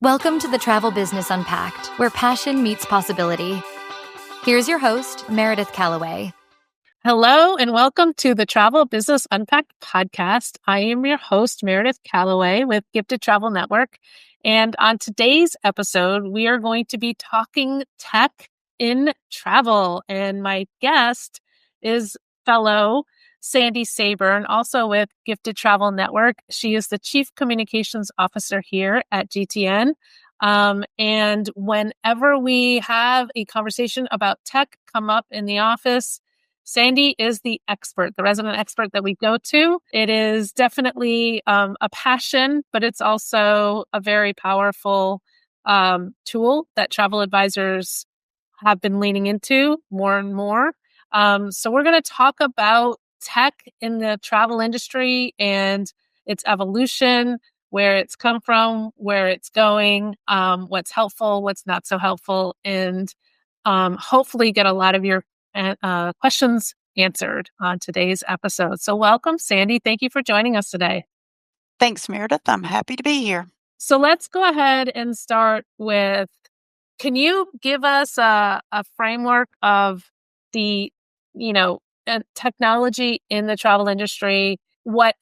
Welcome to the Travel Business Unpacked, where passion meets possibility. Here's your host, Meredith Callaway. Hello, and welcome to the Travel Business Unpacked podcast. I am your host, Meredith Callaway with Gifted Travel Network. And on today's episode, we are going to be talking tech in travel. And my guest is fellow Sandy Saburn, also with Gifted Travel Network. She is the Chief Communications Officer here at GTN. And whenever we have a conversation about tech come up in the office, Sandy is the expert, the resident expert that we go to. It is definitely a passion, but it's also a very powerful tool that travel advisors have been leaning into more and more. So we're going to talk about tech in the travel industry and its evolution, where it's come from, where it's going, what's helpful, what's not so helpful, and hopefully get a lot of your questions answered on today's episode. So welcome, Sandy. Thank you for joining us today. Thanks, Meredith. I'm happy to be here. So let's go ahead and start with, can you give us a framework of the, technology in the travel industry? What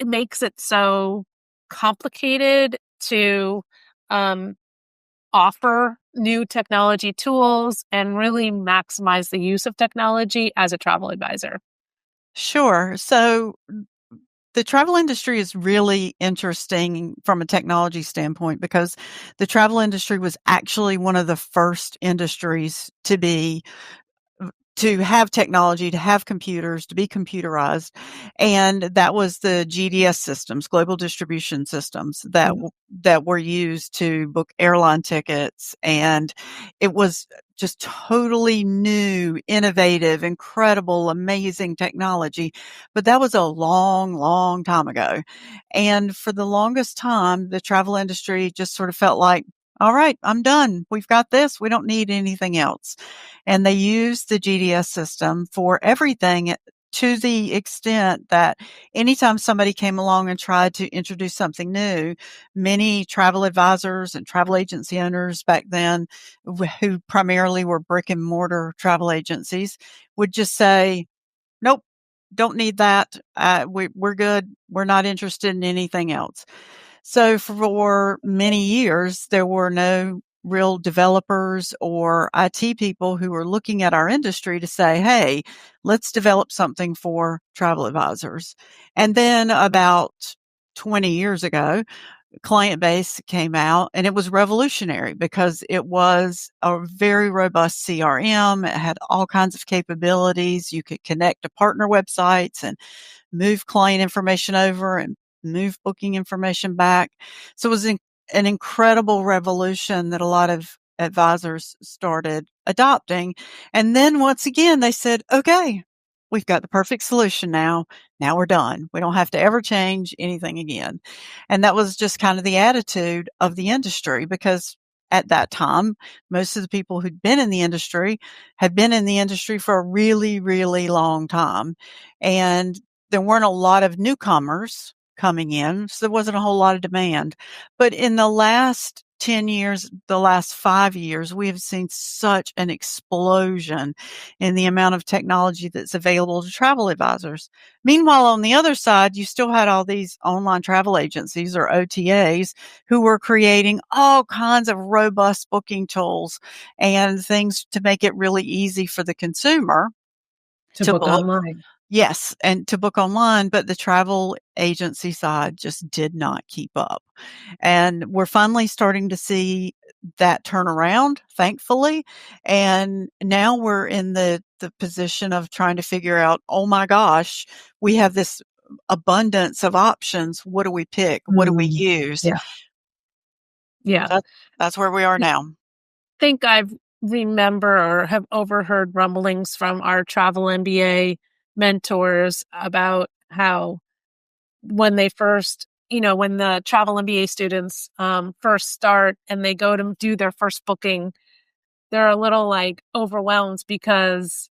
makes it so complicated to offer new technology tools and really maximize the use of technology as a travel advisor? Sure. So the travel industry is really interesting from a technology standpoint because the travel industry was actually one of the first industries to have technology, to have computers, to be computerized. And that was the GDS systems, global distribution systems that were used to book airline tickets. And it was just totally new, innovative, incredible, amazing technology. But that was a long, long time ago. And for the longest time, the travel industry just sort of felt like, all right, I'm done. We've got this. We don't need anything else. And they used the GDS system for everything to the extent that anytime somebody came along and tried to introduce something new, many travel advisors and travel agency owners back then, who primarily were brick and mortar travel agencies, would just say, nope, don't need that. We're good. We're not interested in anything else. So for many years, there were no real developers or IT people who were looking at our industry to say, hey, let's develop something for travel advisors. And then about 20 years ago, Client Base came out, and it was revolutionary because it was a very robust CRM. It had all kinds of capabilities. You could connect to partner websites and move client information over and move booking information back. So it was an incredible revolution that a lot of advisors started adopting. And then once again, they said, okay, we've got the perfect solution now. Now we're done. We don't have to ever change anything again. And that was just kind of the attitude of the industry because at that time, most of the people who'd been in the industry had been in the industry for a really, really long time. And there weren't a lot of newcomers coming in, so there wasn't a whole lot of demand. But in the last 10 years, the last 5 years, we have seen such an explosion in the amount of technology that's available to travel advisors. Meanwhile, on the other side, you still had all these online travel agencies or OTAs who were creating all kinds of robust booking tools and things to make it really easy for the consumer to book online. Yes, and to book online, but the travel agency side just did not keep up. And we're finally starting to see that turn around, thankfully. And now we're in the position of trying to figure out, oh my gosh, we have this abundance of options. What do we pick? What do we use? Yeah. That's where we are now. I think I remember or have overheard rumblings from our travel MBA mentors about how when they first, when the travel MBA students first start and they go to do their first booking, they're a little like overwhelmed because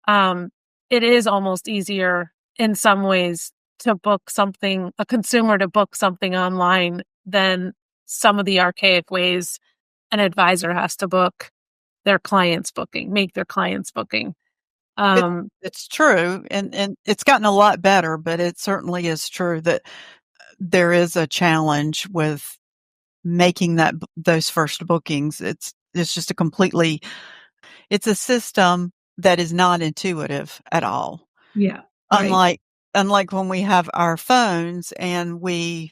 it is almost easier in some ways to book something, a consumer to book something online than some of the archaic ways an advisor has to make their client's booking. It's true, and it's gotten a lot better, but it certainly is true that there is a challenge with making those first bookings. It's just it's a system that is not intuitive at all. Yeah. Right. Unlike when we have our phones and we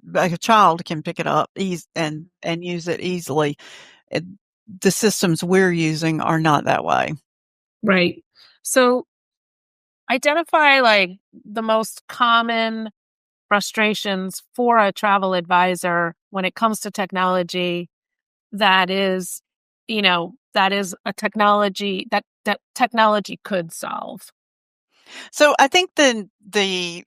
like a child can pick it up and use it easily. The systems we're using are not that way. Right. So identify like the most common frustrations for a travel advisor when it comes to technology that is, that is a technology that technology could solve. So I think the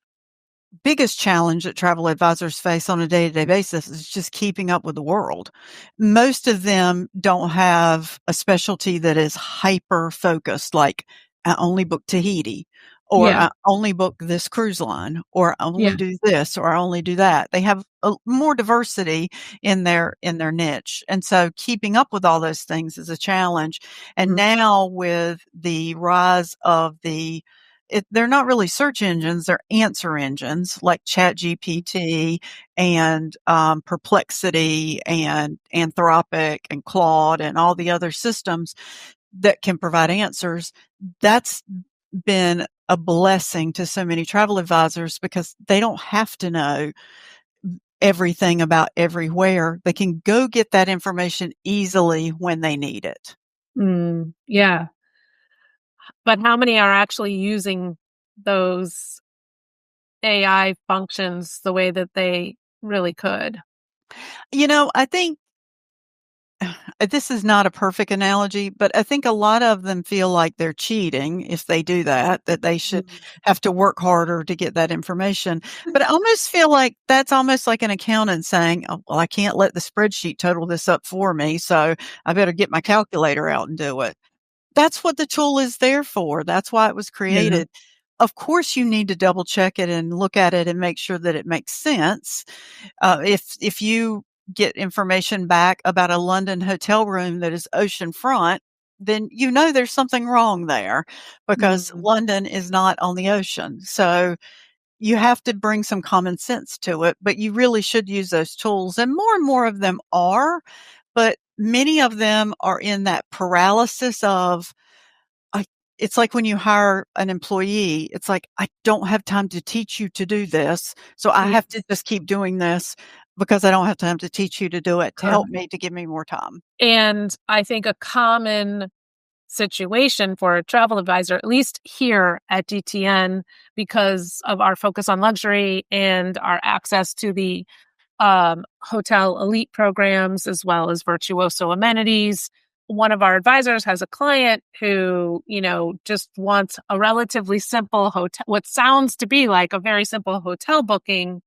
biggest challenge that travel advisors face on a day-to-day basis is just keeping up with the world. Most of them don't have a specialty that is hyper focused, like I only book Tahiti, or Yeah. I only book this cruise line, or I only Yeah. do this, or I only do that. They have more diversity in their niche. And so keeping up with all those things is a challenge. And Mhm. now with the rise of they're not really search engines, they're answer engines like ChatGPT and Perplexity and Anthropic and Claude and all the other systems that can provide answers. That's been a blessing to so many travel advisors because they don't have to know everything about everywhere. They can go get that information easily when they need it. Yeah. But how many are actually using those AI functions the way that they really could? I think this is not a perfect analogy, but I think a lot of them feel like they're cheating if they do that they should Mhm. have to work harder to get that information. But I almost feel like that's almost like an accountant saying, oh, well, I can't let the spreadsheet total this up for me, so I better get my calculator out and do it. That's what the tool is there for. That's why it was Yeah. created. Of course, you need to double check it and look at it and make sure that it makes sense. If you get information back about a London hotel room that is oceanfront, then there's something wrong there because Mhm. London is not on the ocean. So you have to bring some common sense to it, but you really should use those tools. And more of them are, but many of them are in that paralysis of, I it's like when you hire an employee, it's like, "I don't have time to teach you to do this, so I Yeah. have to just keep doing this because I don't have time to teach you to do it to help Correct. me to give me more time." And I think a common situation for a travel advisor, at least here at DTN, because of our focus on luxury and our access to the hotel elite programs as well as virtuoso amenities. One of our advisors has a client who, just wants a relatively simple hotel, what sounds to be like a very simple hotel booking.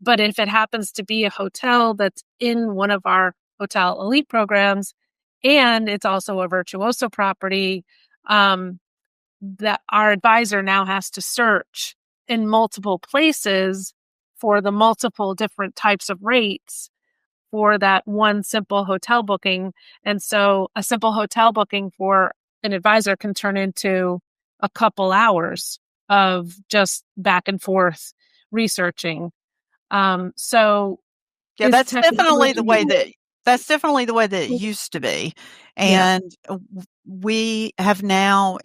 But if it happens to be a hotel that's in one of our hotel elite programs and it's also a virtuoso property, um, that our advisor now has to search in multiple places for the multiple different types of rates for that one simple hotel booking. And so a simple hotel booking for an advisor can turn into a couple hours of just back and forth researching. So Yeah, is technology. that's definitely the way that it used to be, Yeah. and we have now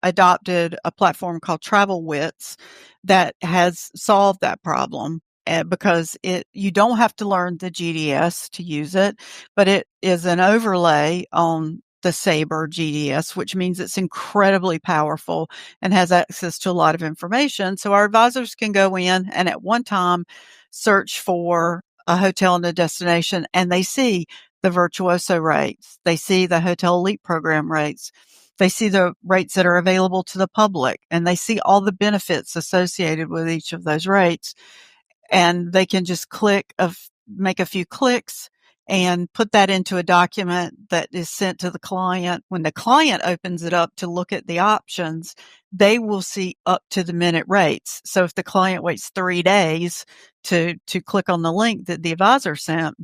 adopted a platform called Travel Wits that has solved that problem, because you don't have to learn the GDS to use it, but it is an overlay on the Sabre GDS, which means it's incredibly powerful and has access to a lot of information. So our advisors can go in and at one time search for a hotel and a destination, and they see the virtuoso rates. They see the hotel elite program rates. They see the rates that are available to the public, and they see all the benefits associated with each of those rates. And they can just make a few clicks and put that into a document that is sent to the client. When the client opens it up to look at the options, they will see up to the minute rates. So if the client waits 3 days to click on the link that the advisor sent,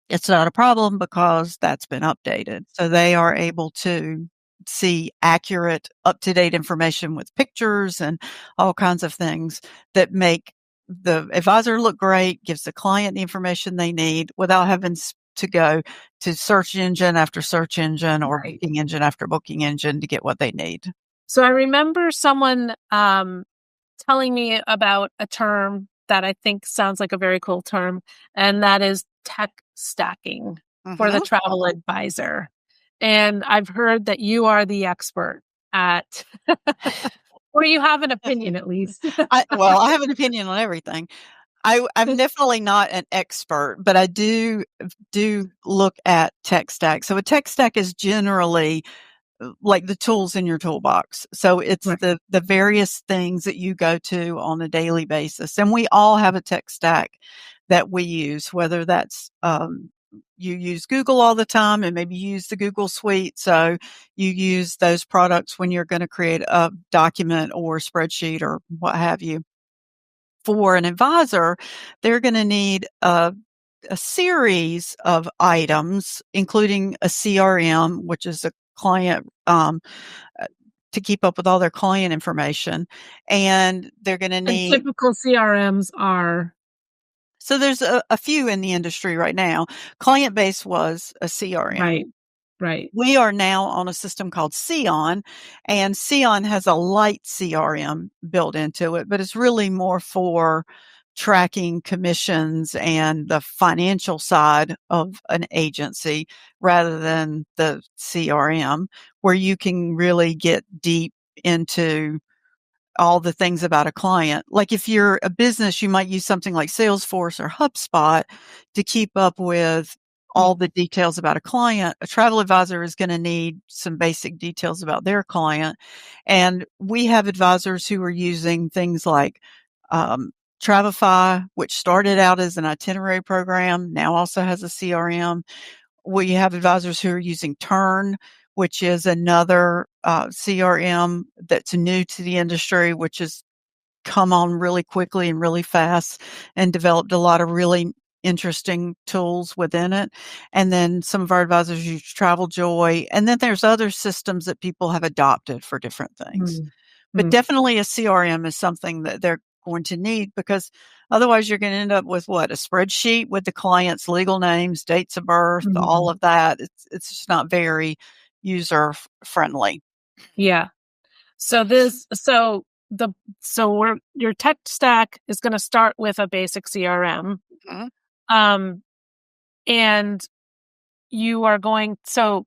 it's not a problem because that's been updated. So they are able to see accurate, up-to-date information with pictures and all kinds of things that make the advisor look great, gives the client the information they need without having to go to search engine after search engine or booking engine after booking engine to get what they need. So I remember someone telling me about a term that I think sounds like a very cool term, and that is tech stacking for the travel advisor. And I've heard that you are the expert at, or you have an opinion at least. I have an opinion on everything. I'm definitely not an expert, but I do look at tech stack. So a tech stack is generally like the tools in your toolbox. So it's the various things that you go to on a daily basis. And we all have a tech stack that we use, whether that's, you use Google all the time and maybe you use the Google suite. So you use those products when you're going to create a document or spreadsheet or what have you. For an advisor, they're going to need a series of items, including a CRM, which is a client, to keep up with all their client information. And they're going to need. And typical CRMs are. So there's a few in the industry right now. Client Base was a CRM. Right. We are now on a system called Xeon, and Xeon has a light CRM built into it, but it's really more for tracking commissions and the financial side of an agency rather than the CRM, where you can really get deep into all the things about a client. Like if you're a business, you might use something like Salesforce or HubSpot to keep up with all the details about a client. A travel advisor is going to need some basic details about their client. And we have advisors who are using things like Travify, which started out as an itinerary program, now also has a CRM. We have advisors who are using Turn, which is another CRM that's new to the industry, which has come on really quickly and really fast and developed a lot of really interesting tools within it. And then some of our advisors use Travel Joy. And then there's other systems that people have adopted for different things. But definitely a CRM is something that they're going to need, because otherwise you're going to end up with a spreadsheet with the client's legal names, dates of birth, all of that. It's just not very user friendly. Yeah. So your tech stack is going to start with a basic CRM. And you are so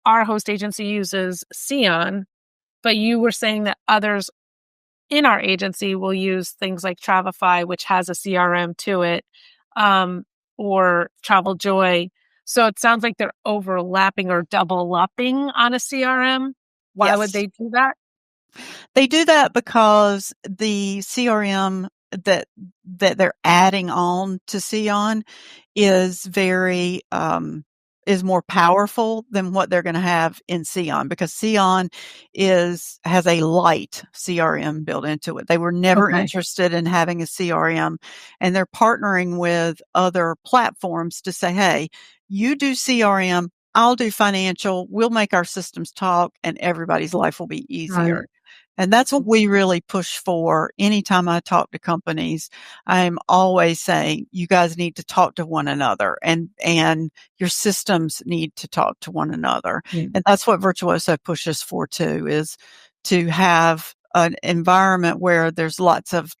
our host agency uses Xeon, but you were saying that others in our agency will use things like Travify, which has a CRM to it, or Travel Joy. So it sounds like they're overlapping or double upping on a CRM. Why would they do that? They do that because the CRM that they're adding on to Xeon is very is more powerful than what they're going to have in Xeon, because Xeon has a light CRM built into it. They were never interested in having a CRM, and they're partnering with other platforms to say, hey, you do CRM, I'll do financial, we'll make our systems talk, and everybody's life will be easier. Right. And that's what we really push for. Anytime I talk to companies, I'm always saying, you guys need to talk to one another, and your systems need to talk to one another. And that's what Virtuoso pushes for too, is to have an environment where there's lots of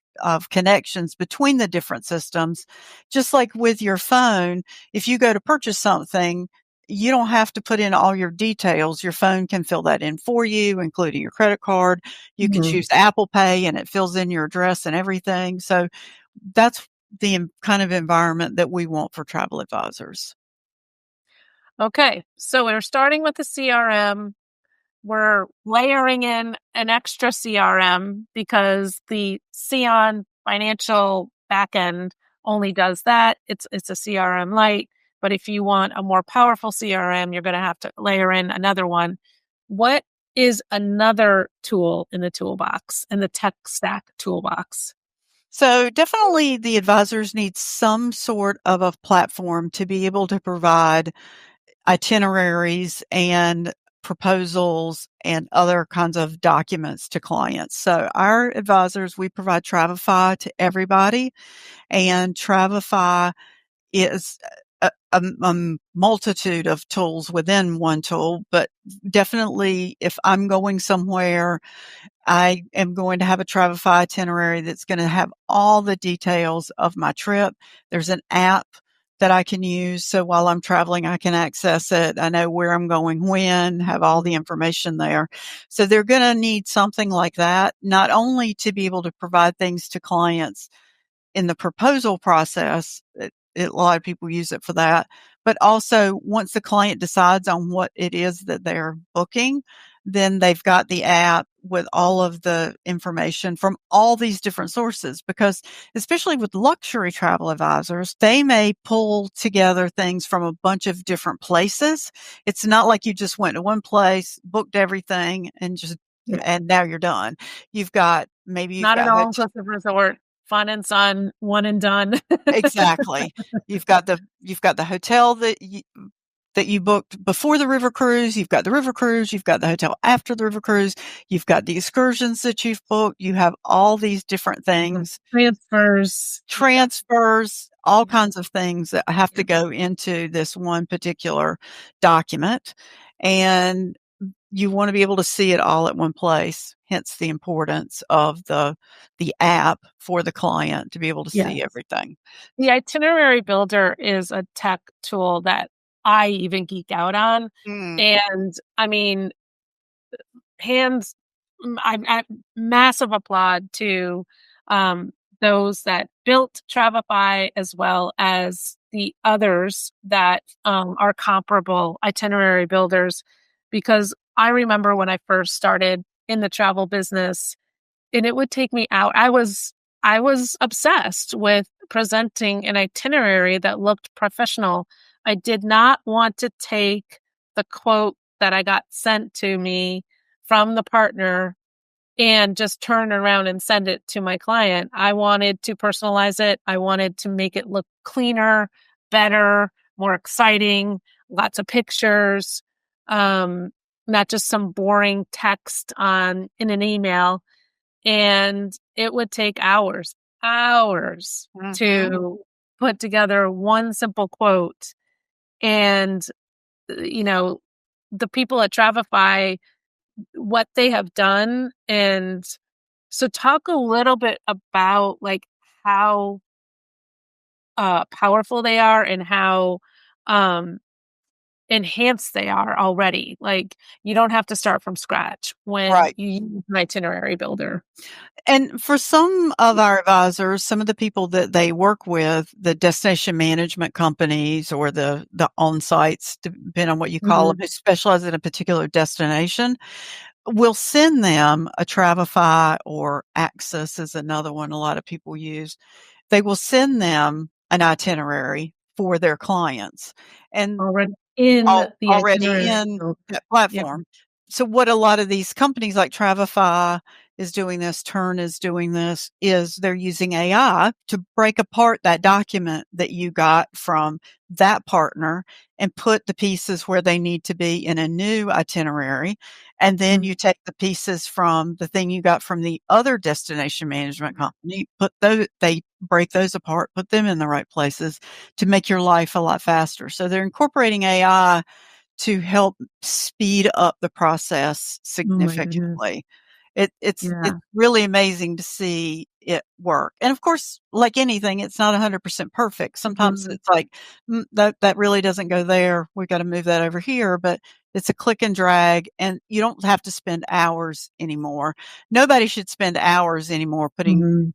connections between the different systems. Just like with your phone, if you go to purchase something, you don't have to put in all your details. Your phone can fill that in for you, including your credit card. You can choose Apple Pay and it fills in your address and everything. So that's the kind of environment that we want for travel advisors. Okay. So we're starting with the CRM. We're layering in an extra CRM because the Xeon financial backend only does that. It's a CRM Lite. But if you want a more powerful CRM, you're going to have to layer in another one. What is another tool in the toolbox, in the tech stack toolbox? So definitely the advisors need some sort of a platform to be able to provide itineraries and proposals and other kinds of documents to clients. So our advisors, we provide Travify to everybody, and Travify is a multitude of tools within one tool, but definitely if I'm going somewhere, I am going to have a Travify itinerary that's going to have all the details of my trip. There's an app that I can use. So while I'm traveling, I can access it. I know where I'm going when, have all the information there. So they're going to need something like that, not only to be able to provide things to clients in the proposal process. A lot of people use it for that, but also once the client decides on what it is that they're booking, then they've got the app with all of the information from all these different sources, because especially with luxury travel advisors, they may pull together things from a bunch of different places. It's not like you just went to one place, booked everything and now you're done. Maybe you've Not an got all-inclusive resort, fun and sun, one and done. exactly. You've got the hotel that you booked before the river cruise. You've got the river cruise. You've got the hotel after the river cruise. You've got the excursions that you've booked. You have all these different things, transfers, all kinds of things that have to go into this one particular document. And you want to be able to see it all at one place. Hence the importance of the app for the client to be able to see everything. The itinerary builder is a tech tool that I even geek out on. Mm. And I mean, I massive applaud to those that built Travify as well as the others that are comparable itinerary builders, because I remember when I first started in the travel business, and it would take me out. I was obsessed with presenting an itinerary that looked professional. I did not want to take the quote that I got sent to me from the partner and just turn around and send it to my client. I wanted to personalize it. I wanted to make it look cleaner, better, more exciting, lots of pictures, not just some boring text in an email. And it would take hours Mm-hmm. to put together one simple quote. And, the people at Travify, what they have done. And so talk a little bit about like how powerful they are and how enhanced they are already. Like you don't have to start from scratch when Right. you use an itinerary builder. And for some of our advisors, some of the people that they work with, the destination management companies or the on-sites, depending on what you call them, who specialize in a particular destination, will send them a Travify, or Access is another one a lot of people use. They will send them an itinerary for their clients, and Already in the already itinerary in builder. that Yeah. platform. So what a lot of these companies like Travify is doing this, Turn is doing this, is they're using AI to break apart that document that you got from that partner and put the pieces where they need to be in a new itinerary. And then you take the pieces from the thing you got from the other destination management company, they break those apart, put them in the right places to make your life a lot faster. So they're incorporating AI to help speed up the process significantly. It's really amazing to see it work. And of course, like anything, it's not 100% perfect. Sometimes it's like, that really doesn't go there. We got to move that over here, but it's a click and drag, and you don't have to spend hours anymore. Nobody should spend hours anymore putting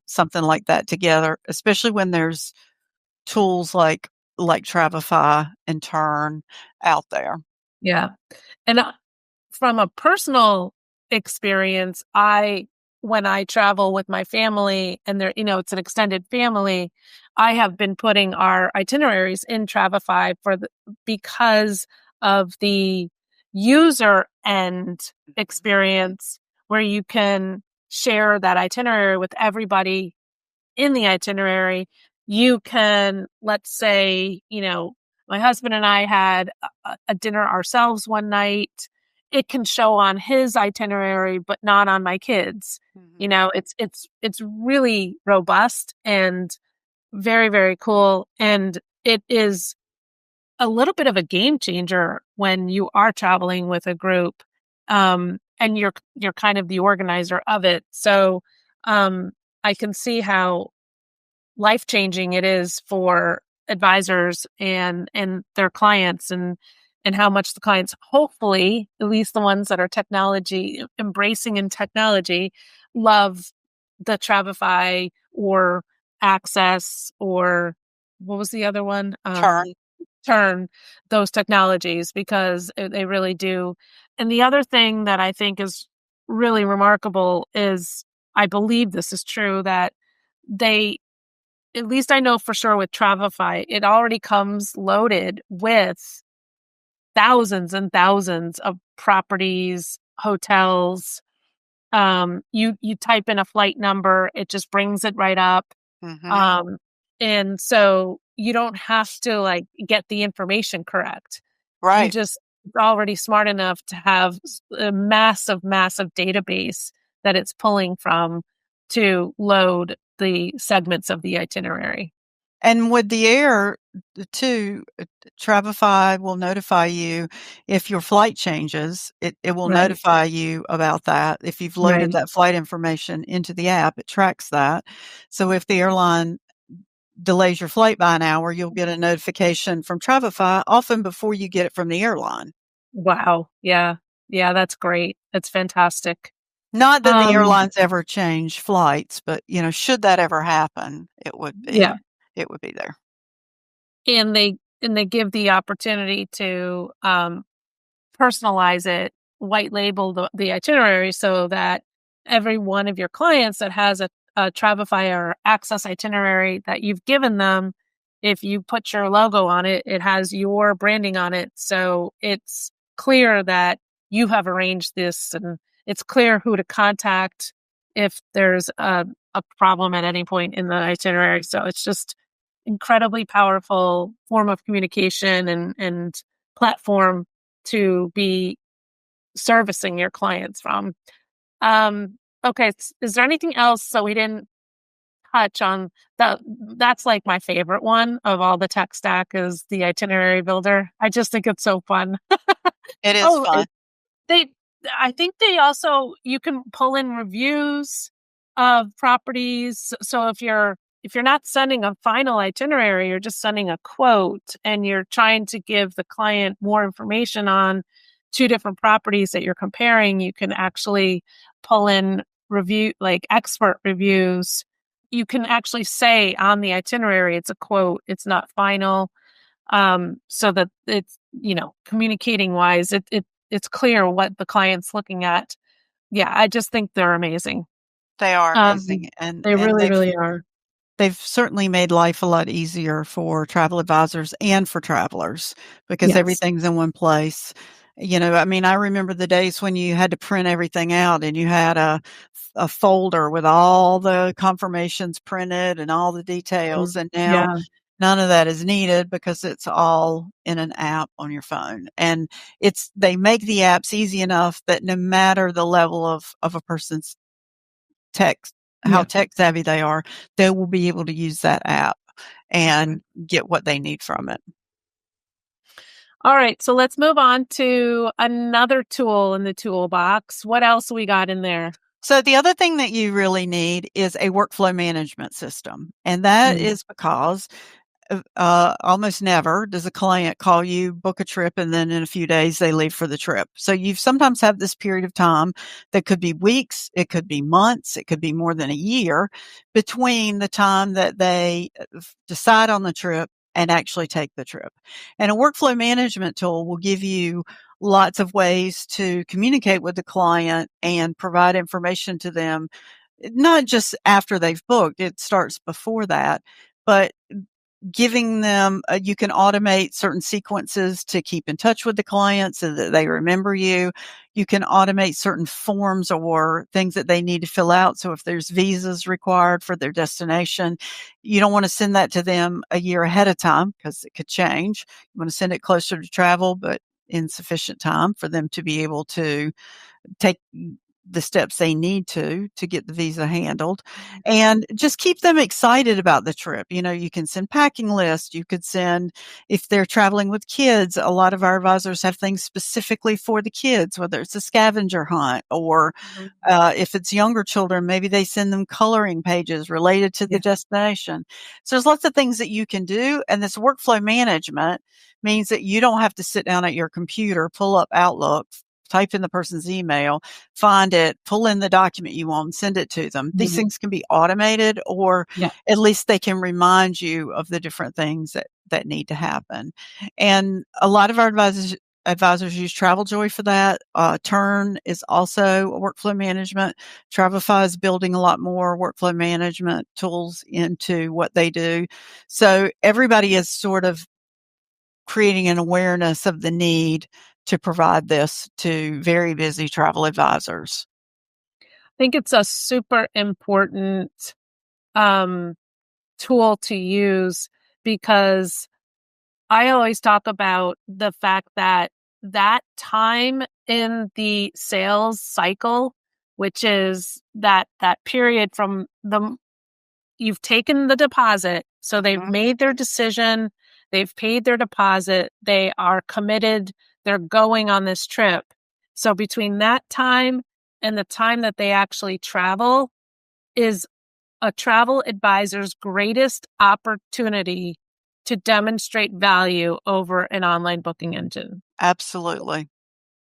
something like that together, especially when there's tools like Travify and Turn out there. Yeah. And from a personal experience, I when I travel with my family and it's an extended family, I have been putting our itineraries in Travify because of the user end experience where you can share that itinerary with everybody in the itinerary. You can, let's say, my husband and I had a dinner ourselves one night. It can show on his itinerary, but not on my kids. It's really robust and very, very cool. And it is a little bit of a game changer when you are traveling with a group, and you're kind of the organizer of it. So, I can see how life-changing it is for advisors and their clients, and how much the clients, hopefully, at least the ones that are technology embracing in technology, love the Travify or Access, or what was the other one? Turn those technologies, because they really do. And the other thing that I think is really remarkable is, I believe this is true, that they, at least I know for sure with Travify, it already comes loaded with thousands and thousands of properties, hotels. You type in a flight number, it just brings it right up. And so you don't have to get the information correct. Right. It's already smart enough to have a massive, massive database that it's pulling from to load the segments of the itinerary. And with the air too, Travify will notify you if your flight changes. It will notify you about that. If you've loaded that flight information into the app, it tracks that. So if the airline delays your flight by an hour, you'll get a notification from Travify often before you get it from the airline. Wow. Yeah. Yeah, that's great. That's fantastic. Not that the airlines ever change flights, but should that ever happen, it would be. Yeah. It would be there. And they give the opportunity to personalize it, white label the itinerary, so that every one of your clients that has a Travify or Access itinerary that you've given them, if you put your logo on it, it has your branding on it. So it's clear that you have arranged this, and it's clear who to contact if there's a problem at any point in the itinerary. So it's just incredibly powerful form of communication and platform to be servicing your clients from. Okay. Is there anything else? So we didn't touch on that. That's like my favorite one of all the tech stack, is the itinerary builder. I just think it's so fun. It is fun. I think you can pull in reviews of properties. So if you're not sending a final itinerary, you're just sending a quote, and you're trying to give the client more information on two different properties that you're comparing, you can actually pull in expert reviews. You can actually say on the itinerary, it's a quote, it's not final. So that it's, communicating wise, it's clear what the client's looking at. Yeah, I just think they're amazing. They are amazing. And they really, really are. They've certainly made life a lot easier for travel advisors and for travelers, because everything's in one place. I remember the days when you had to print everything out, and you had a folder with all the confirmations printed and all the details. And now none of that is needed, because it's all in an app on your phone. And they make the apps easy enough that no matter the level of a person's how tech savvy they are, they will be able to use that app and get what they need from it. All right. So let's move on to another tool in the toolbox. What else we got in there? So the other thing that you really need is a workflow management system. And that is because almost never does a client call you, book a trip, and then in a few days they leave for the trip. So you sometimes have this period of time that could be weeks, it could be months, it could be more than a year between the time that they decide on the trip and actually take the trip. And a workflow management tool will give you lots of ways to communicate with the client and provide information to them, not just after they've booked. It starts before that, but giving them, you can automate certain sequences to keep in touch with the client so that they remember you. You can automate certain forms or things that they need to fill out. So if there's visas required for their destination, you don't want to send that to them a year ahead of time because it could change. You want to send it closer to travel, but in sufficient time for them to be able to take the steps they need to get the visa handled, and just keep them excited about the trip. You can send packing lists. You could send, if they're traveling with kids, a lot of our advisors have things specifically for the kids, whether it's a scavenger hunt or if it's younger children, maybe they send them coloring pages related to the destination. So there's lots of things that you can do. And this workflow management means that you don't have to sit down at your computer, pull up Outlook, type in the person's email, find it, pull in the document you want, send it to them. These things can be automated, or at least they can remind you of the different things that need to happen. And a lot of our advisors use TravelJoy for that. Turn is also a workflow management. Travelify is building a lot more workflow management tools into what they do. So everybody is sort of creating an awareness of the need to provide this to very busy travel advisors. I think it's a super important tool to use, because I always talk about the fact that time in the sales cycle, which is that period from you've taken the deposit, so they've made their decision, they've paid their deposit, they are committed, they're going on this trip. So between that time and the time that they actually travel is a travel advisor's greatest opportunity to demonstrate value over an online booking engine. Absolutely.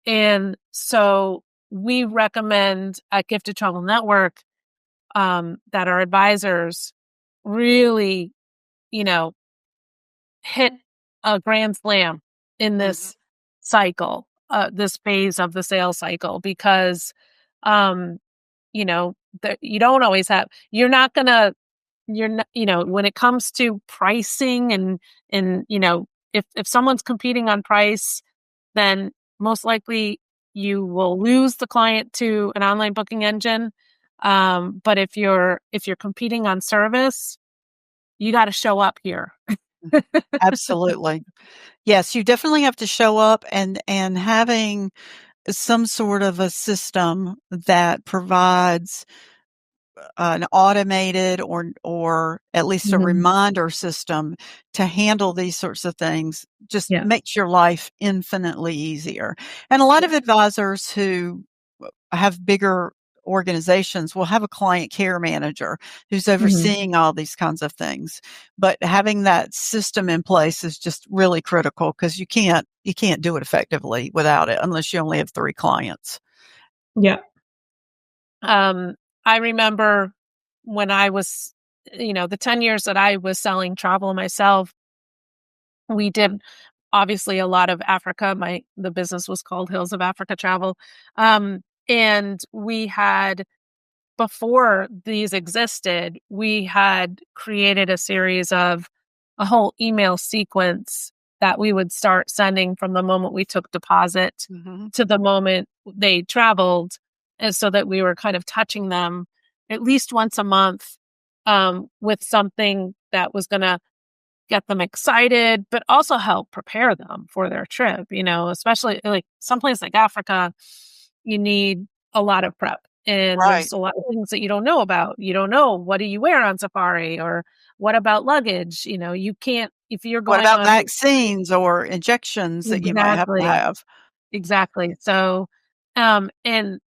And so we recommend at Gifted Travel Network that our advisors really, hit a grand slam in this cycle, this phase of the sales cycle, because, you don't always have, when it comes to pricing and, if someone's competing on price, then most likely you will lose the client to an online booking engine. But if you're competing on service, you got to show up here. Absolutely. Yes, you definitely have to show up, and having some sort of a system that provides an automated or at least a reminder system to handle these sorts of things just makes your life infinitely easier. And a lot of advisors who have bigger organizations will have a client care manager who's overseeing all these kinds of things. But having that system in place is just really critical, because you can't do it effectively without it unless you only have 3 clients. Yeah. I remember when I was, the 10 years that I was selling travel myself, we did obviously a lot of Africa. The business was called Hills of Africa Travel. And we had, before these existed, we had created a whole email sequence that we would start sending from the moment we took deposit to the moment they traveled. And so that we were kind of touching them at least once a month with something that was going to get them excited, but also help prepare them for their trip, especially like someplace like Africa, you need a lot of prep. And there's a lot of things that you don't know about. You don't know, what do you wear on safari, or what about luggage? You can't, if you're going What about on vaccines or injections that you might have to have? Exactly. So, and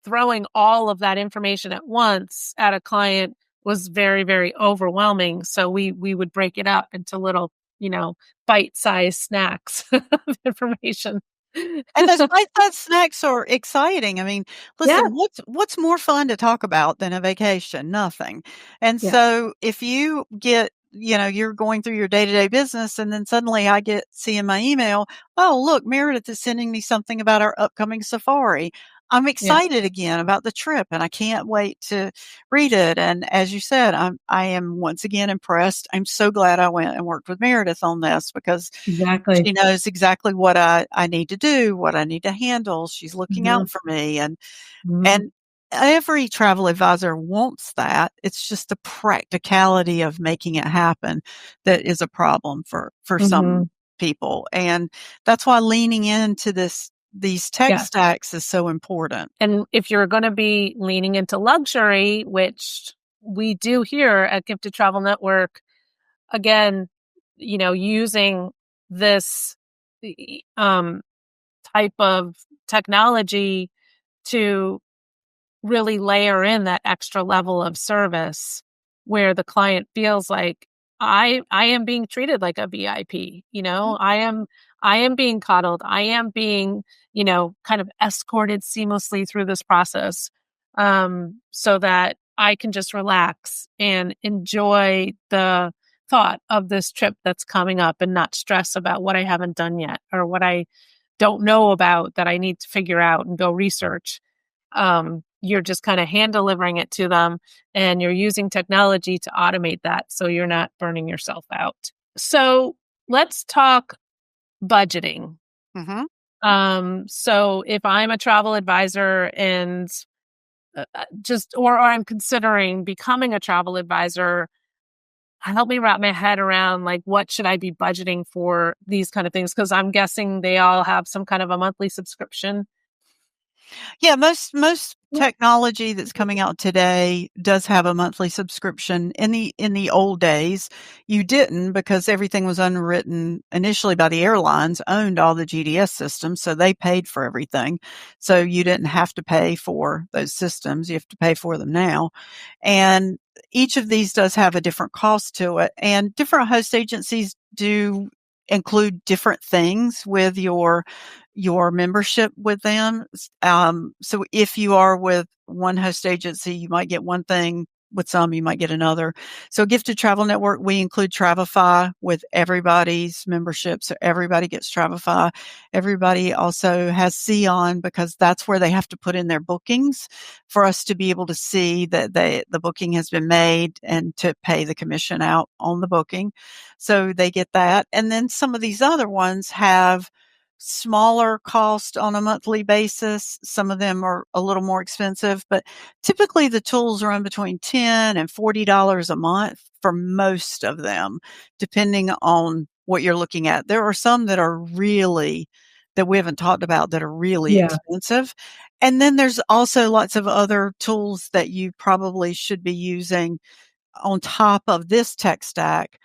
throwing all of that information at once at a client was very, very overwhelming. So we would break it up into little, bite-sized snacks of information. And those bite-sized snacks are exciting. I mean, listen, what's more fun to talk about than a vacation? Nothing. And so if you get you're going through your day-to-day business, and then suddenly I see in my email, oh, look, Meredith is sending me something about our upcoming safari. I'm Yeah. excited again about the trip, and I can't wait to read it. And as you said, I am once again impressed. I'm so glad I went and worked with Meredith on this, because Exactly. she knows exactly what I need to do, what I need to handle. She's looking Mm-hmm. out for me, and Mm-hmm. and every travel advisor wants that. It's just the practicality of making it happen that is a problem for Mm-hmm. some people. And that's why leaning into these tech Yeah. stacks is so important. And if you're going to be leaning into luxury, which we do here at Gifted Travel Network, again, using this type of technology to really layer in that extra level of service where the client feels like I am being treated like a VIP, Mhm. I am being coddled. I am being, kind of escorted seamlessly through this process. So that I can just relax and enjoy the thought of this trip that's coming up and not stress about what I haven't done yet or what I don't know about that I need to figure out and go research. You're just kind of hand delivering it to them and you're using technology to automate that so you're not burning yourself out. So let's talk budgeting. Mhm. So if I'm a travel advisor and or I'm considering becoming a travel advisor, help me wrap my head around like what should I be budgeting for these kind of things? Because I'm guessing they all have some kind of a monthly subscription. Yeah, most technology that's coming out today does have a monthly subscription. In the old days, you didn't, because everything was underwritten initially by the airlines, owned all the GDS systems, so they paid for everything. So you didn't have to pay for those systems. You have to pay for them now. And each of these does have a different cost to it, and different host agencies do include different things with your membership with them. So if you are with one host agency, you might get one thing. With some, you might get another. So Gifted Travel Network, we include Travify with everybody's membership. So everybody gets Travify. Everybody also has Xeon, because that's where they have to put in their bookings for us to be able to see that the booking has been made and to pay the commission out on the booking. So they get that. And then some of these other ones have smaller cost on a monthly basis. Some of them are a little more expensive, but typically the tools run between $10 and $40 a month for most of them, depending on what you're looking at. There are some that we haven't talked about that are really Yeah. expensive. And then there's also lots of other tools that you probably should be using on top of this tech stack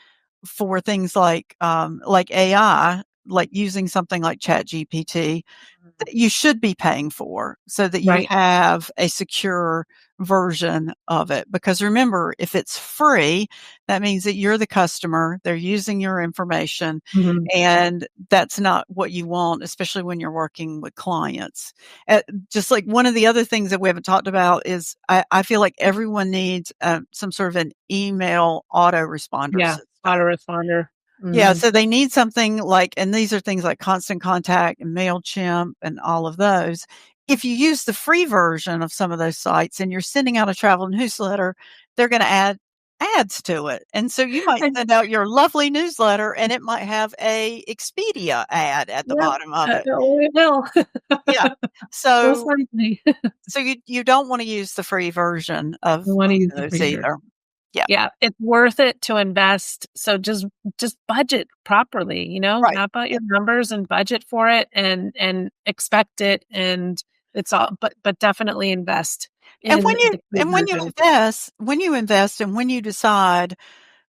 for things like AI, like using something like ChatGPT, that you should be paying for, so that you Right. have a secure version of it. Because remember, if it's free, that means that you're the customer, they're using your information, Mhm. and that's not what you want, especially when you're working with clients. Just like one of the other things that we haven't talked about is I feel like everyone needs some sort of an email autoresponder Yeah. system. Autoresponder. Yeah, Mhm. so they need something like, and these are things like Constant Contact and MailChimp and all of those. If you use the free version of some of those sites and you're sending out a travel newsletter, they're going to add ads to it. And so you might And send out your lovely newsletter and it might have a Expedia ad at the yep, bottom of it. it will. Yeah. Most So likely. you don't want to use the free version We of wanna use the those free version. either. Yeah. Yeah, it's worth it to invest. So just budget properly, Right. map out your numbers and budget for it and expect it and it's all but definitely invest And in the free when you version. invest and when you decide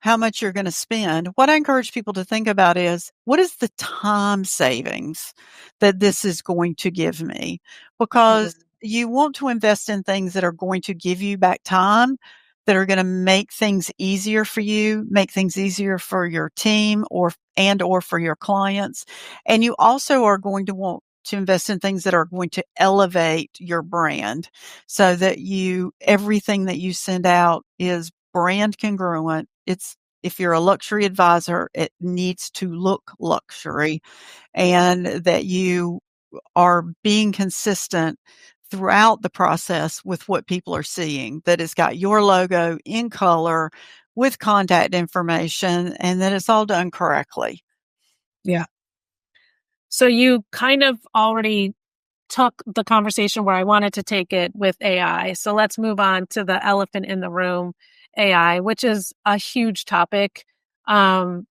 how much you're going to spend, what I encourage people to think about is, what is the time savings that this is going to give me? Because Mhm. you want to invest in things that are going to give you back time, that are going to make things easier for you, make things easier for your team or for your clients. And you also are going to want to invest in things that are going to elevate your brand, so that everything that you send out is brand congruent. if you're a luxury advisor, it needs to look luxury, and that you are being consistent throughout the process with what people are seeing, that it's got your logo in color with contact information, and that it's all done correctly. Yeah. So you kind of already took the conversation where I wanted to take it with AI. So let's move on to the elephant in the room, AI, which is a huge topic. Do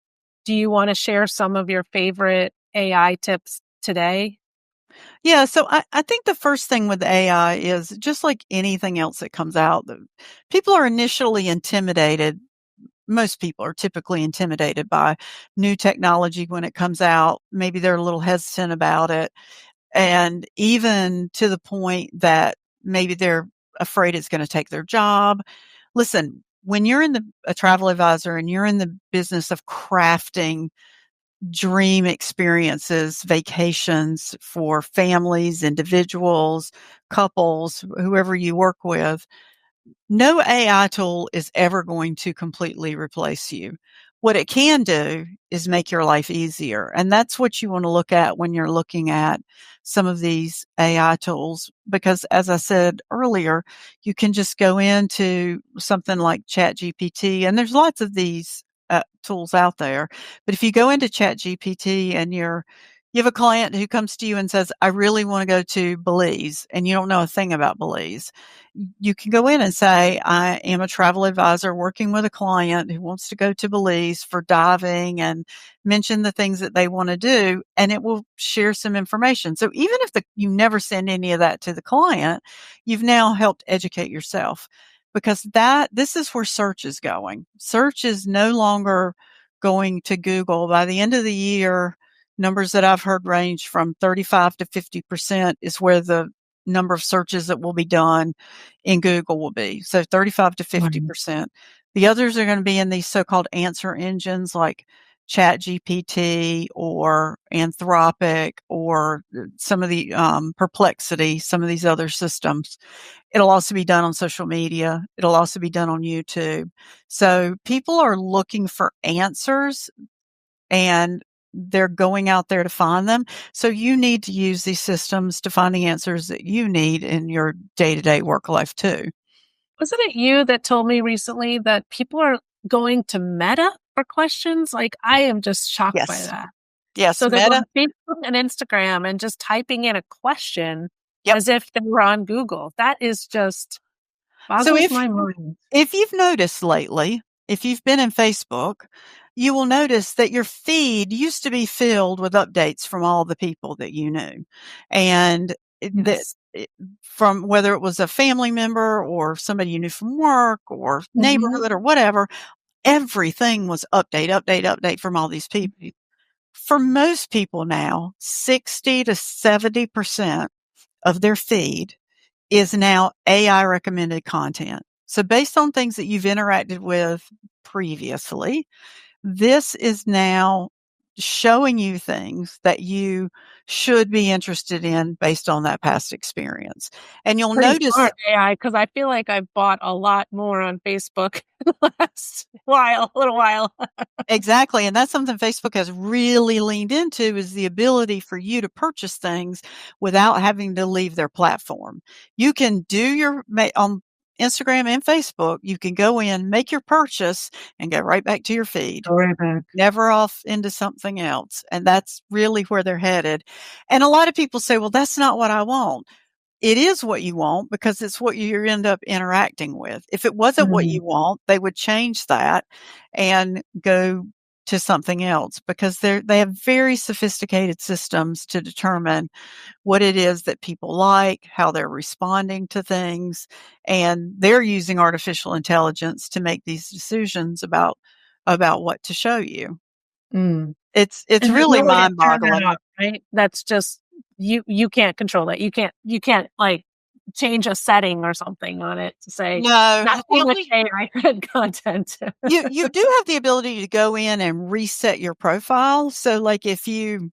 you want to share some of your favorite AI tips today? Yeah, so I think the first thing with AI is just like anything else that comes out, people are initially intimidated. Most people are typically intimidated by new technology when it comes out. Maybe they're a little hesitant about it. And even to the point that maybe they're afraid it's going to take their job. Listen, when you're a travel advisor and you're in the business of crafting dream experiences, vacations for families, individuals, couples, whoever you work with, no AI tool is ever going to completely replace you. What it can do is make your life easier. And that's what you want to look at when you're looking at some of these AI tools. Because as I said earlier, you can just go into something like ChatGPT, and there's lots of these tools out there. But if you go into ChatGPT and you have a client who comes to you and says, I really want to go to Belize, and you don't know a thing about Belize, you can go in and say, I am a travel advisor working with a client who wants to go to Belize for diving, and mention the things that they want to do, and it will share some information. So even if you never send any of that to the client, you've now helped educate yourself, because this is where search is going. Search is no longer going to Google. By the end of the year, numbers that I've heard range from 35 to 50% is where the number of searches that will be done in Google will be. So 35 to 50%. The others are going to be in these so-called answer engines like ChatGPT or Anthropic or some of the Perplexity, some of these other systems. It'll also be done on social media. It'll also be done on YouTube. So people are looking for answers, and they're going out there to find them. So you need to use these systems to find the answers that you need in your day-to-day work life too. Wasn't it you that told me recently that people are going to Meta for questions? Like, I am just shocked by Yes. that. Yes. So they're Meta. on Facebook and Instagram and just typing in a question Yep. as if they were on Google. That is just So boggles my mind. if you've noticed lately, if you've been in Facebook, you will notice that your feed used to be filled with updates from all the people that you knew. And Yes. from whether it was a family member or somebody you knew from work or neighborhood or whatever, everything was update from all these people. For most people now, 60 to 70% of their feed is now AI recommended content. So based on things that you've interacted with previously, this is now showing you things that you should be interested in based on that past experience. And you'll Pretty notice smart AI, because I feel like I've bought a lot more on Facebook the last little while. exactly. And that's something Facebook has really leaned into, is the ability for you to purchase things without having to leave their platform. You can do on Instagram and Facebook, you can go in, make your purchase, and go right back to your feed. Right back. Never off into something else. And that's really where they're headed. And a lot of people say, well, that's not what I want. It is what you want, because it's what you end up interacting with. If it wasn't what you want, they would change that and go to something else, because they have very sophisticated systems to determine what it is that people like, how they're responding to things, and they're using artificial intelligence to make these decisions about what to show you. Mm. It's And there's really no way to turn that mind-boggling. off, right? That's just you can't control that. You can't like change a setting or something on it to say No, not the too much only AI read content. you do have the ability to go in and reset your profile. So, like, if you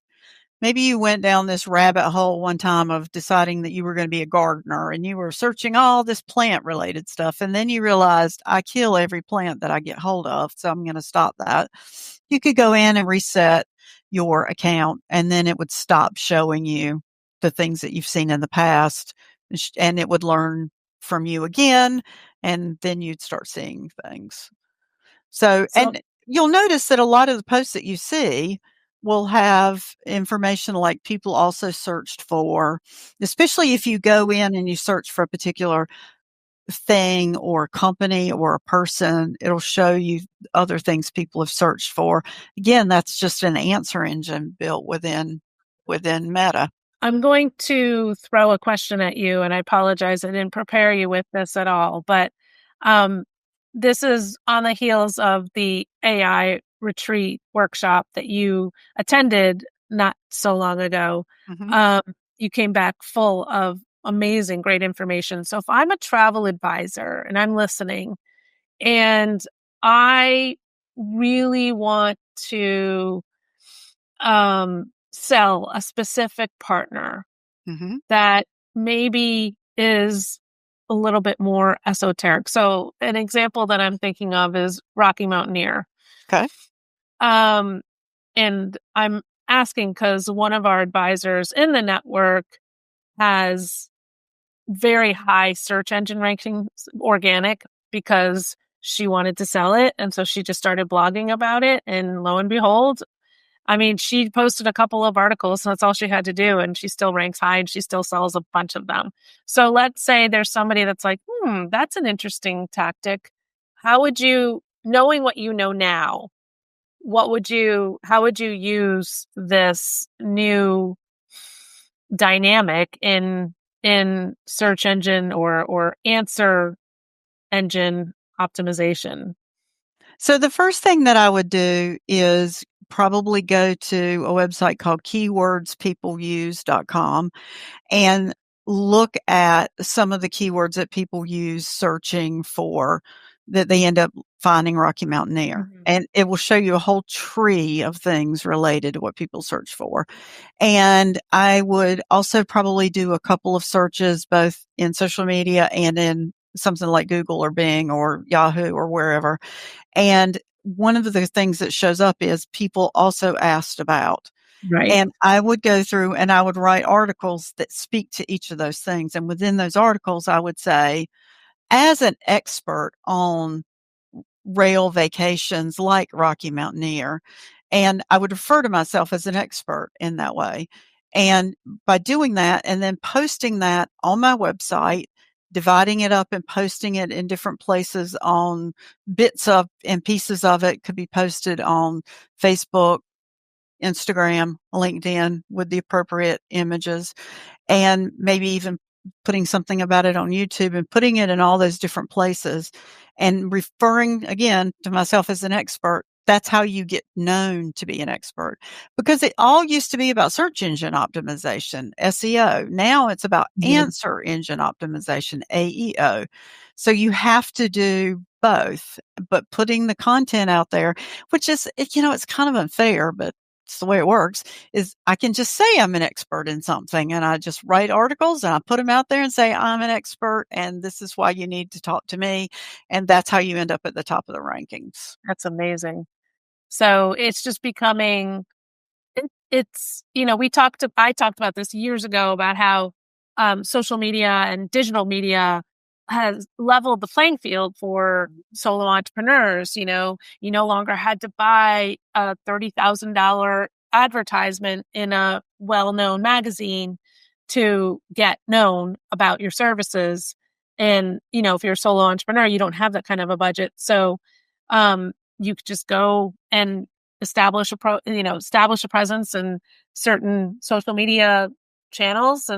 Maybe you went down this rabbit hole one time of deciding that you were going to be a gardener and you were searching all this plant related stuff. And then you realized I kill every plant that I get hold of. So I'm going to stop that. You could go in and reset your account and then it would stop showing you the things that you've seen in the past and it would learn from you again. And then you'd start seeing things. So, and you'll notice that a lot of the posts that you see will have information like people also searched for, especially if you go in and you search for a particular thing or company or a person, it'll show you other things people have searched for. Again, that's just an answer engine built within Meta. I'm going to throw a question at you, and I apologize. I didn't prepare you with this at all, but this is on the heels of the AI retreat workshop that you attended not so long ago. Mm-hmm. You came back full of amazing, great information. So if I'm a travel advisor and I'm listening and I really want to sell a specific partner mm-hmm. that maybe is a little bit more esoteric. So an example that I'm thinking of is Rocky Mountaineer. Okay. And I'm asking because one of our advisors in the network has very high search engine rankings, organic, because she wanted to sell it. And so she just started blogging about it. And lo and behold, I mean, she posted a couple of articles, so that's all she had to do, and she still ranks high, and she still sells a bunch of them. So let's say there's somebody that's like, that's an interesting tactic. How would you, knowing what you know now, how would you use this new dynamic in search engine or answer engine optimization? So the first thing that I would do is probably go to a website called keywordspeopleuse.com and look at some of the keywords that people use searching for that they end up finding Rocky Mountaineer. Mm-hmm. And it will show you a whole tree of things related to what people search for. And I would also probably do a couple of searches both in social media and in something like Google or Bing or Yahoo or wherever. And one of the things that shows up is people also asked about. Right. And I would go through and I would write articles that speak to each of those things. And within those articles, I would say, as an expert on rail vacations like Rocky Mountaineer, and I would refer to myself as an expert in that way. And by doing that and then posting that on my website, dividing it up and posting it in different places on bits of and pieces of it could be posted on Facebook, Instagram, LinkedIn with the appropriate images, and maybe even putting something about it on YouTube and putting it in all those different places and referring again to myself as an expert. That's how you get known to be an expert, because it all used to be about search engine optimization, SEO. Now it's about answer engine optimization, AEO. So you have to do both, but putting the content out there, which is, it's kind of unfair, but it's the way it works, is I can just say I'm an expert in something and I just write articles and I put them out there and say, I'm an expert and this is why you need to talk to me. And that's how you end up at the top of the rankings. That's amazing. So it's just becoming, it's, I talked about this years ago about how social media and digital media has leveled the playing field for solo entrepreneurs. You no longer had to buy a $30,000 advertisement in a well-known magazine to get known about your services. And, if you're a solo entrepreneur, you don't have that kind of a budget. So, you could just go and establish a presence in certain social media channels.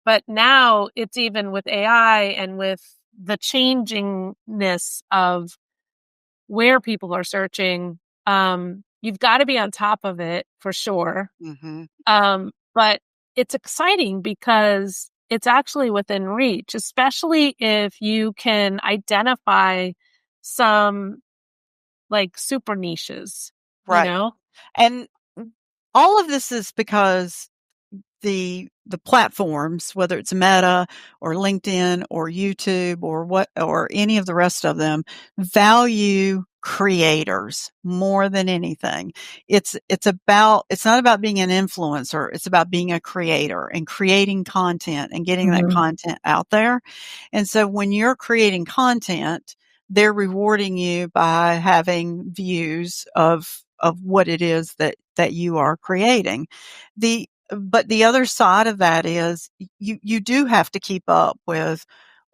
But now it's even with AI and with the changingness of where people are searching, you've got to be on top of it for sure. Mm-hmm. But it's exciting because it's actually within reach, especially if you can identify some like super niches, right. And all of this is because the platforms, whether it's Meta or LinkedIn or YouTube or any of the rest of them, value creators more than anything. It's not about being an influencer. It's about being a creator and creating content and getting that content out there. And so when you're creating content, they're rewarding you by having views of what it is that you are creating. But the other side of that is you do have to keep up with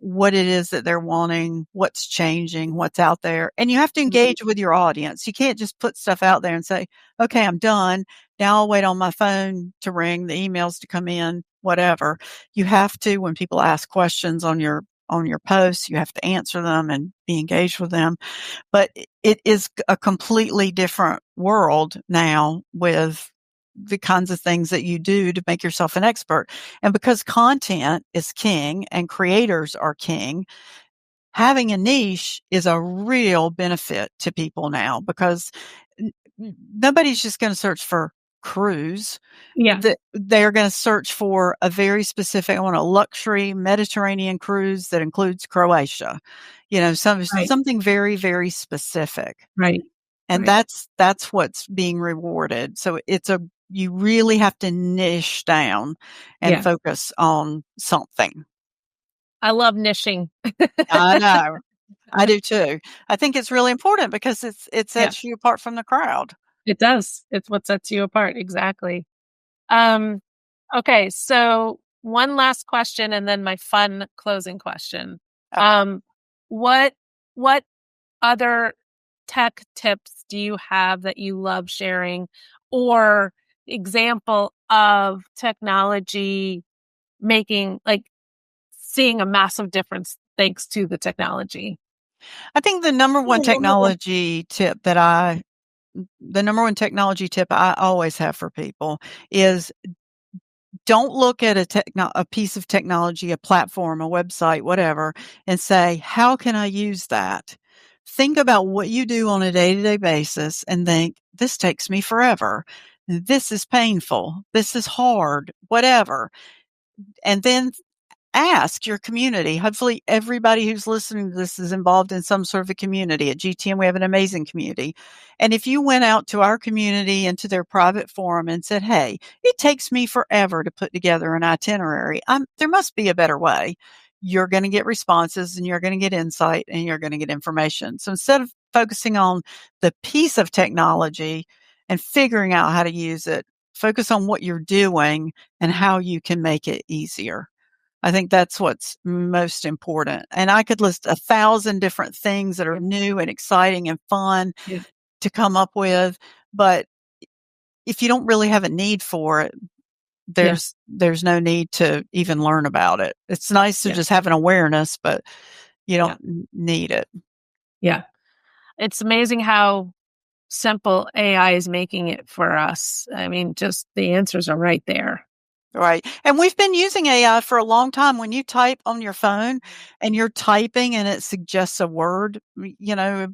what it is that they're wanting, what's changing, what's out there. And you have to engage with your audience. You can't just put stuff out there and say, okay, I'm done. Now I'll wait on my phone to ring, the emails to come in, whatever. You have to, when people ask questions on your posts, you have to answer them and be engaged with them. But it is a completely different world now with the kinds of things that you do to make yourself an expert. And because content is king and creators are king, having a niche is a real benefit to people now, because nobody's just going to search for cruise. Yeah. They're going to search for a very specific, I want a luxury Mediterranean cruise that includes Croatia, something very, very specific. Right. And that's what's being rewarded. So you really have to niche down and focus on something. I love niching. I know. I do too. I think it's really important because it sets you apart from the crowd. It does. It's what sets you apart. Exactly. Okay. So one last question and then my fun closing question. Okay. What other tech tips do you have that you love sharing, or example of technology seeing a massive difference thanks to the technology? I think the number one technology tip I always have for people is don't look at a piece of technology, a platform, a website, whatever, and say, how can I use that? Think about what you do on a day-to-day basis and think, this takes me forever. This is painful. This is hard, whatever. And then ask your community. Hopefully everybody who's listening to this is involved in some sort of a community. At GTM, we have an amazing community. And if you went out to our community and to their private forum and said, hey, it takes me forever to put together an itinerary. There must be a better way. You're going to get responses and you're going to get insight and you're going to get information. So instead of focusing on the piece of technology and figuring out how to use it, focus on what you're doing and how you can make it easier. I think that's what's most important. And I could list 1,000 different things that are new and exciting and fun to come up with. But if you don't really have a need for it, there's no need to even learn about it. It's nice to just have an awareness, but you don't need it. Yeah. It's amazing how simple AI is making it for us. I mean, just the answers are right there. Right. And we've been using AI for a long time. When you type on your phone and you're typing and it suggests a word,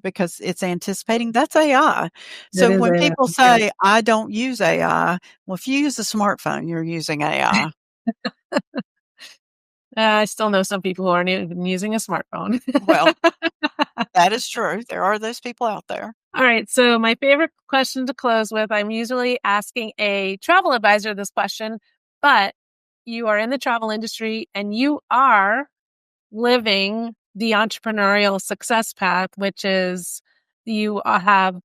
because it's anticipating, that's AI. So when people say, I don't use AI, well, if you use a smartphone, you're using AI. I still know some people who aren't even using a smartphone. Well, that is true. There are those people out there. All right. So my favorite question to close with, I'm usually asking a travel advisor this question, but you are in the travel industry and you are living the entrepreneurial success path, which is you have,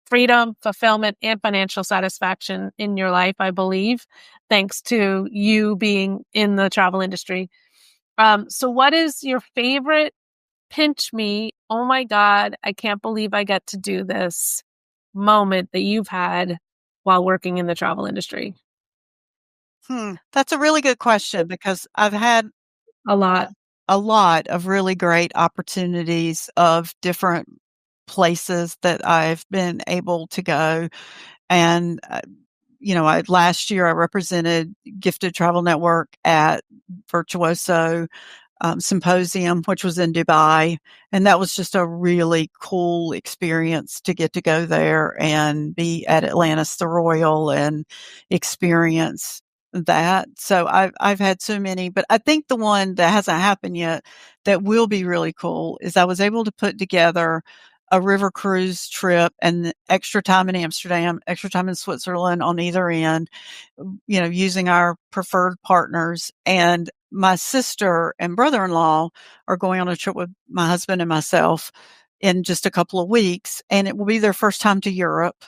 freedom, fulfillment, and financial satisfaction in your life, I believe, thanks to you being in the travel industry. So what is your favorite pinch me, oh my God, I can't believe I get to do this moment that you've had while working in the travel industry? That's a really good question because I've had a lot of really great opportunities of different places that I've been able to go. And, last year I represented Gifted Travel Network at Virtuoso. symposium, which was in Dubai. And that was just a really cool experience to get to go there and be at Atlantis the Royal and experience that. So I've had so many, but I think the one that hasn't happened yet that will be really cool is I was able to put together a river cruise trip and extra time in Amsterdam, extra time in Switzerland on either end, using our preferred partners. And my sister and brother-in-law are going on a trip with my husband and myself in just a couple of weeks, and it will be their first time to Europe.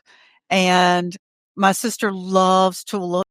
And my sister loves to look